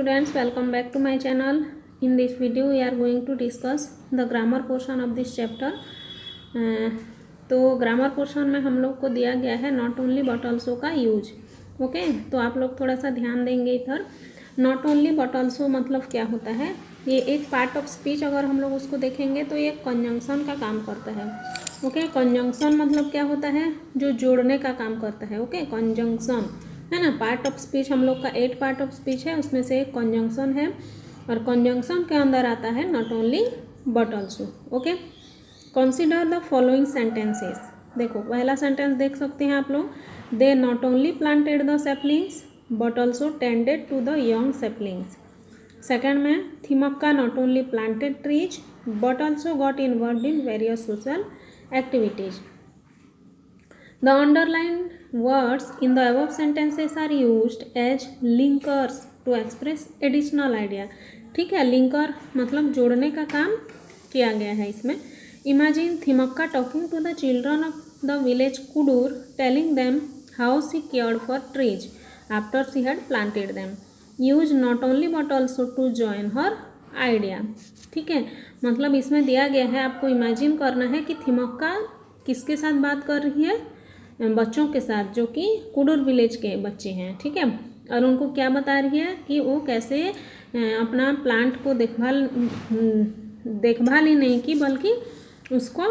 students, welcome back to my channel. In this video we are going to discuss the grammar portion of this chapter. तो grammar portion में हम लोग को दिया गया है नॉट ओनली बट ऑल्सो का यूज. ओके, तो आप लोग थोड़ा सा ध्यान देंगे इधर. नॉट ओनली बट ऑल्सो मतलब क्या होता है. ये एक पार्ट ऑफ स्पीच अगर हम लोग उसको देखेंगे तो ये कंजंक्शन का काम करता है. ओके, कंजंक्शन मतलब क्या होता है, जो जोड़ने का काम करता है. ओके, कंजंक्शन है ना. पार्ट ऑफ स्पीच हम लोग का 8 पार्ट ऑफ स्पीच है, उसमें से एक कंजंक्शन है और कंजंक्शन के अंदर आता है not only but also. Okay, consider the following sentences. देखो पहला सेंटेंस देख सकते हैं आप लोग. They not only planted the saplings but also tended to the young saplings. Second में Thimmakka not only planted trees but also got involved in various social activities. The underlined words in the above sentences are used as linkers to express additional idea. ठीक है, linker मतलब जोड़ने का काम किया गया है इसमें. Imagine Thimmakka talking to the children of the village Kudur, telling them how she cared for trees after she had planted them. Use not only but also to join her idea. ठीक है, मतलब इसमें दिया गया है आपको imagine करना है कि थिमक्का किसके साथ बात कर रही है, बच्चों के साथ जो कि कुडूर विलेज के बच्चे हैं. ठीक है, और उनको क्या बता रही है कि वो कैसे अपना प्लांट को देखभाल ही नहीं की बल्कि उसको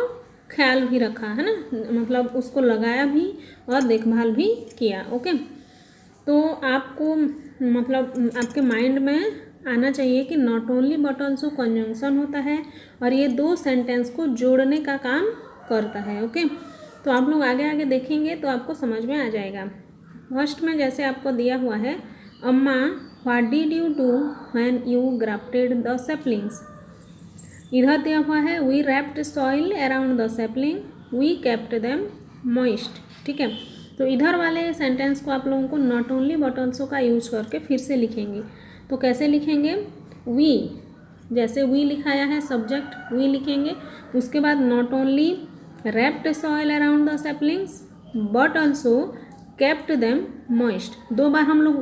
ख्याल भी रखा है ना, मतलब उसको लगाया भी और देखभाल भी किया. ओके, तो आपको मतलब आपके माइंड में आना चाहिए कि not only but also conjunction होता है और ये दो सेंटेंस को जोड़ने का काम करता है. ओके, तो आप लोग आगे आगे देखेंगे तो आपको समझ में आ जाएगा. फर्स्ट में जैसे आपको दिया हुआ है, अम्मा what did you do when you grafted the saplings. इधर दिया हुआ है we wrapped soil around the sapling we kept them moist. ठीक है, तो इधर वाले सेंटेंस को आप लोगों को नॉट ओनली बट ऑल्सो का यूज करके फिर से लिखेंगे. तो कैसे लिखेंगे, वी जैसे वी लिखाया है सब्जेक्ट वी लिखेंगे, उसके बाद not only wrapped soil around the saplings but also kept them moist. दो बार हम लोग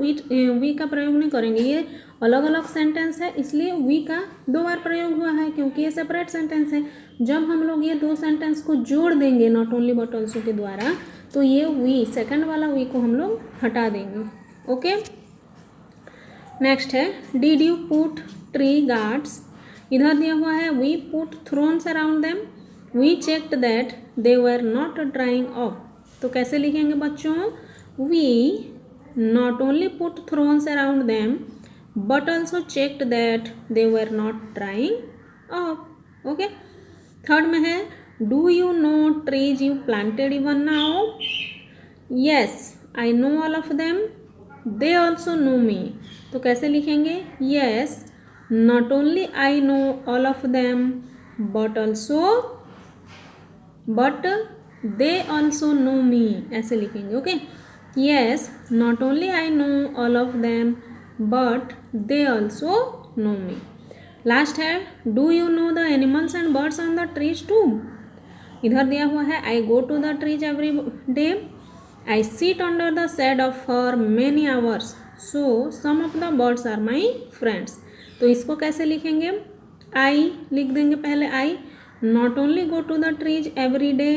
वी का प्रयोग नहीं करेंगे, ये अलग अलग सेंटेंस है इसलिए वी का दो बार प्रयोग हुआ है क्योंकि ये सेपरेट सेंटेंस है. जब हम लोग ये दो सेंटेंस को जोड़ देंगे नॉट ओनली बट ऑल्सो के द्वारा तो ये वी सेकंड वाला वी को हम लोग हटा देंगे. ओके, नेक्स्ट है did you put tree guards. इधर दिया हुआ है we put thorns around them We checked that they were not drying off. तो कैसे लिखेंगे बच्चों, we not only put thrones around them but also checked that they were not drying off. Okay, third में है do you know trees you planted even now. Yes, I know all of them. They also know me. तो कैसे लिखेंगे, yes not only I know all of them but they also know me. ऐसे लिखेंगे. Okay, yes not only I know all of them but they also know me. Last है do you know the animals and birds on the trees too. इधर दिया हुआ है I go to the trees every day. I sit under the shade of for many hours so some of the birds are my friends. तो इसको कैसे लिखेंगे, I लिख देंगे पहले I. Not only go to the trees every day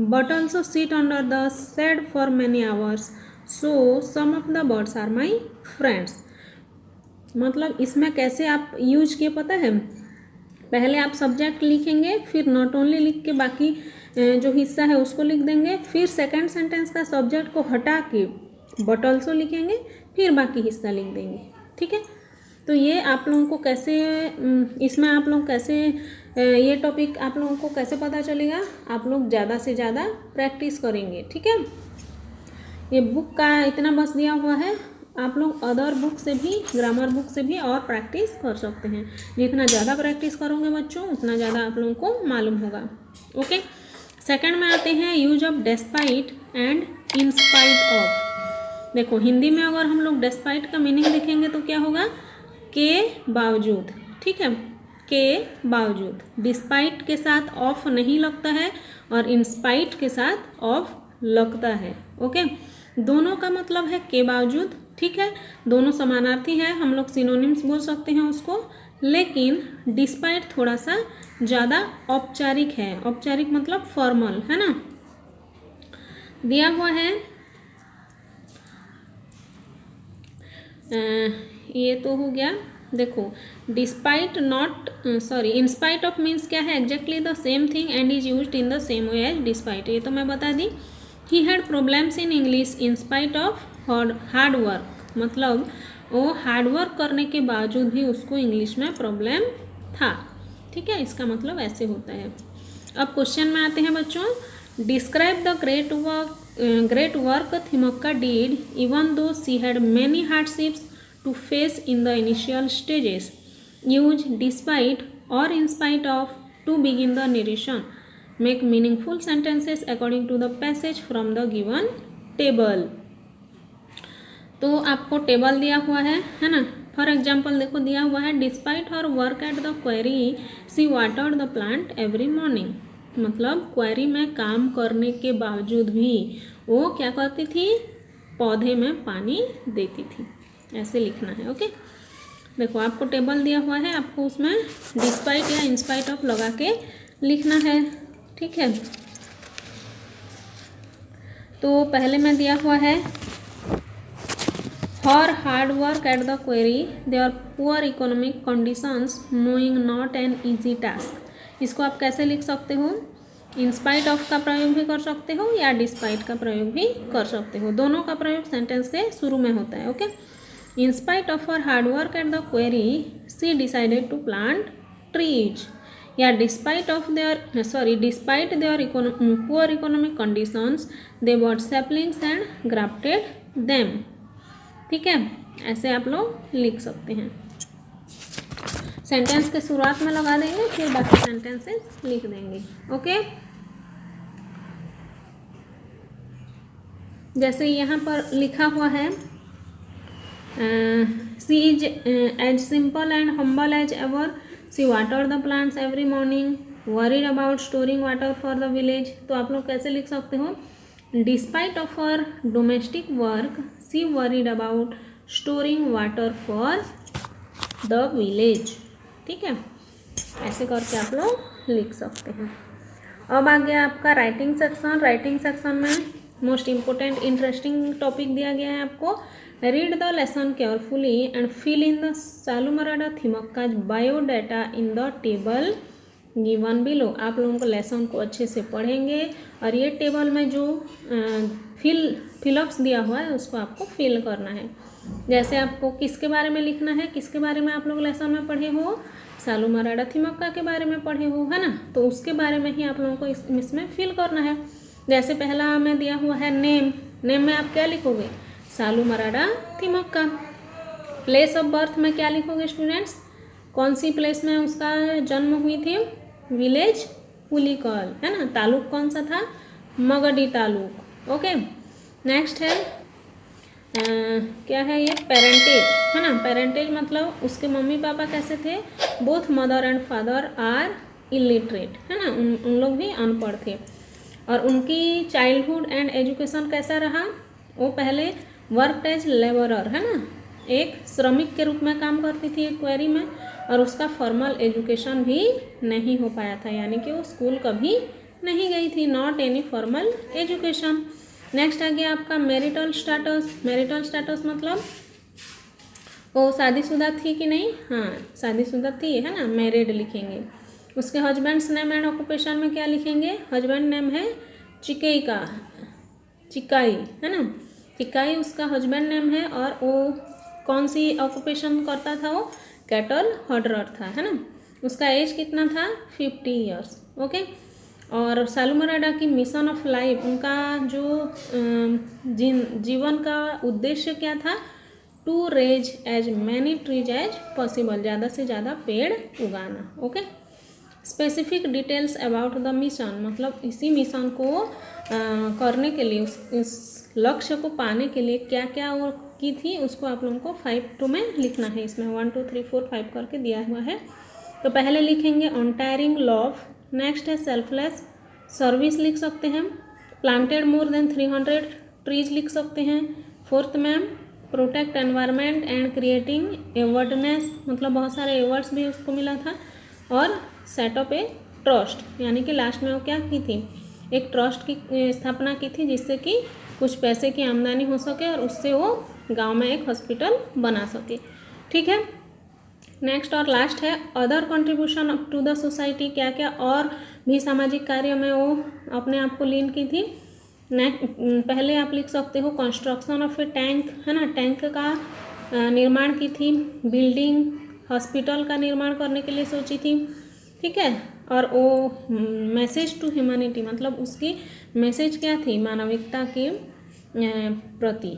but also sit under the shade for many hours so some of the birds are my friends. मतलब इसमें कैसे आप यूज किए पता है, पहले आप सब्जेक्ट लिखेंगे फिर नॉट ओनली लिख के बाकी जो हिस्सा है उसको लिख देंगे, फिर सेकंड सेंटेंस का सब्जेक्ट को हटा के बट ऑल्सो लिखेंगे, फिर बाकी हिस्सा लिख देंगे. ठीक है, तो ये आप लोगों को कैसे इसमें आप लोग कैसे ये टॉपिक आप लोगों को कैसे पता चलेगा, आप लोग ज़्यादा से ज़्यादा प्रैक्टिस करेंगे. ठीक है, ये बुक का इतना बस दिया हुआ है, आप लोग अदर बुक से भी ग्रामर बुक से भी और प्रैक्टिस कर सकते हैं. जितना ज़्यादा प्रैक्टिस करोगे बच्चों उतना ज़्यादा आप लोगों को मालूम होगा. ओके, सेकंड में आते हैं use of despite and in spite of. देखो हिंदी में अगर हम लोग डेस्पाइट का मीनिंग लिखेंगे तो क्या होगा, के बावजूद. ठीक है, के बावजूद. डिस्पाइट के साथ ऑफ नहीं लगता है और इंस्पाइट के साथ ऑफ लगता है. ओके, दोनों का मतलब है के बावजूद, ठीक है, दोनों समानार्थी है, हम लोग सिनोनिम्स बोल सकते हैं उसको, लेकिन डिस्पाइट थोड़ा सा ज़्यादा औपचारिक है, औपचारिक मतलब फॉर्मल, है ना। दिया हुआ है ये तो हो गया, देखो despite not sorry in spite of means क्या है, exactly the same thing and is used in the same way as despite, ये तो मैं बता दी। He had problems in English in spite of hard work, मतलब वो हार्ड वर्क करने के बावजूद भी उसको इंग्लिश में प्रॉब्लम था, ठीक है, इसका मतलब ऐसे होता है। अब क्वेश्चन में आते हैं बच्चों, describe the great work Thimmakka did even though she had many hardships to face in the initial stages, use despite और in spite of to begin the narration, make meaningful sentences according to the passage from the given table. तो आपको table दिया हुआ है ना। For example देखो दिया हुआ है, despite her work at the quarry she watered the plant every morning, मतलब क्वेरी में काम करने के बावजूद भी वो क्या करती थी, पौधे में पानी देती थी, ऐसे लिखना है। ओके, देखो आपको टेबल दिया हुआ है, आपको उसमें डिस्पाइट या इंस्पाइट ऑफ लगा के लिखना है, ठीक है। तो पहले में दिया हुआ है, her hard work at the quarry their poor economic conditions mowing not an easy task, इसको आप कैसे लिख सकते हो, इंस्पाइट ऑफ का प्रयोग भी कर सकते हो या डिस्पाइट का प्रयोग भी कर सकते हो, दोनों का प्रयोग सेंटेंस के शुरू में होता है। Okay, in spite of her hard work at the quarry she decided to plant trees, या despite their poor economic conditions they bought saplings and grafted them, ठीक है, ऐसे आप लोग लिख सकते हैं। सेंटेंस के शुरुआत में लगा देंगे, फिर बाकी सेंटेंसेस लिख देंगे। ओके, जैसे यहाँ पर लिखा हुआ है, she is as simple and humble as ever, she water the plants every morning, worried about storing water for the village, तो आप लोग कैसे लिख सकते हो, despite of her domestic work she worried about storing water for the village, ठीक है, ऐसे करके आप लोग लिख सकते हैं। अब आ गया आपका राइटिंग सेक्शन। राइटिंग सेक्शन में मोस्ट इम्पोर्टेंट इंटरेस्टिंग टॉपिक दिया गया है आपको, read the lesson carefully and fill in the Salumarada Thimmakka's biodata in the table given below. आप लोगों को लेसन को अच्छे से पढ़ेंगे और ये टेबल में जो फिलअप्स दिया हुआ है उसको आपको फिल करना है। जैसे आपको किसके बारे में लिखना है, किसके बारे में आप लोग लेसन में पढ़े हो, सालुमराडा थिमक्का के बारे में पढ़े हो, है ना, तो उसके बारे में ही आप लोगों को इसमें फिल करना है। जैसे पहला में दिया हुआ है नेम, नेम में आप क्या लिखोगे, सालुमराडा थिमक्का। प्लेस ऑफ बर्थ में क्या लिखोगे स्टूडेंट्स, कौन सी प्लेस में उसका जन्म हुई थी, विलेज पुलिकल, है ना, तालुक कौन सा था, मगडी तालुक। ओके, नेक्स्ट है क्या है ये, पेरेंटेज, है ना, पेरेंटेज मतलब उसके मम्मी पापा कैसे थे, both mother and father are illiterate, है ना, उन लोग भी अनपढ़ थे। और उनकी चाइल्डहुड एंड एजुकेशन कैसा रहा, वो पहले वर्क एज लेबरर, है ना, एक श्रमिक के रूप में काम करती थी एक क्वेरी में, और उसका फॉर्मल एजुकेशन भी नहीं हो पाया था, यानी कि वो स्कूल कभी नहीं गई थी, not any formal education. Next आ गया आपका मैरिटल स्टेटस। मैरिटल स्टेटस मतलब वो शादीशुदा थी कि नहीं, हाँ शादीशुदा थी, है ना, मैरिड लिखेंगे। उसके हस्बैंड्स नेम एंड ऑक्यूपेशन में क्या लिखेंगे, हस्बैंड नेम है चिकाई, है ना, चिकाई उसका हस्बैंड नेम है, और वो कौन सी ऑक्यूपेशन करता था, वो कैटल हर्डर था, है ना, उसका एज कितना था, 50 ईयर्स। ओके, और सालुमराडा की मिशन ऑफ लाइफ, उनका जो जीवन का उद्देश्य क्या था, to raise as many trees as possible, ज़्यादा से ज़्यादा पेड़ उगाना। Okay, specific details about the mission, मतलब इसी मिशन को करने के लिए, उस लक्ष्य को पाने के लिए क्या क्या वो की थी, उसको आप लोगों को 5 में लिखना है। इसमें 1 2 3 4 5 करके दिया हुआ है। तो पहले लिखेंगे अनटायरिंग लव, नेक्स्ट है सेल्फलेस सर्विस लिख सकते हैं, प्लांटेड मोर देन 300 ट्रीज लिख सकते हैं। Fourth ma'am protect environment and creating awareness, मतलब बहुत सारे अवार्ड्स भी उसको मिला था। और सेट अप ए ट्रस्ट, यानी कि लास्ट में वो क्या की थी, एक ट्रस्ट की स्थापना की थी जिससे कि कुछ पैसे की आमदनी हो सके और उससे वो गांव में एक हॉस्पिटल बना सके। ठीक है, नेक्स्ट और लास्ट है other contribution to the society, क्या क्या और भी सामाजिक कार्य में वो अपने आप को लीन की थी। पहले आप लिख सकते हो कंस्ट्रक्शन ऑफ ए टैंक, है ना, टैंक का निर्माण की थी। बिल्डिंग हॉस्पिटल का निर्माण करने के लिए सोची थी। ठीक है, और वो मैसेज टू ह्यूमैनिटी, मतलब उसकी मैसेज क्या थी, मानविकता के प्रति,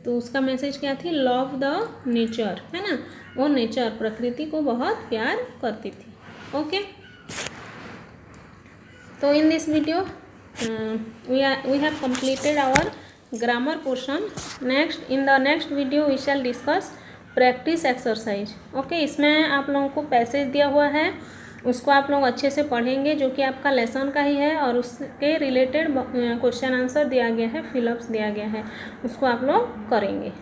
तो उसका मैसेज क्या थी, लव द नेचर, है ना, वो नेचर प्रकृति को बहुत प्यार करती थी। ओके, तो in this video we have completed our grammar portion. Next, in the next video we shall discuss practice exercise. Okay, इसमें आप लोगों को पैसेज दिया हुआ है, उसको आप लोग अच्छे से पढ़ेंगे, जो कि आपका लेसन का ही है, और उसके रिलेटेड क्वेश्चन आंसर दिया गया है, फिलअप्स दिया गया है, उसको आप लोग करेंगे।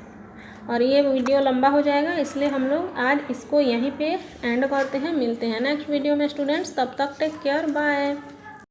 और ये वीडियो लंबा हो जाएगा, इसलिए हम लोग आज इसको यहीं पे एंड करते हैं। मिलते हैं नेक्स्ट वीडियो में स्टूडेंट्स, तब तक टेक केयर, बाय।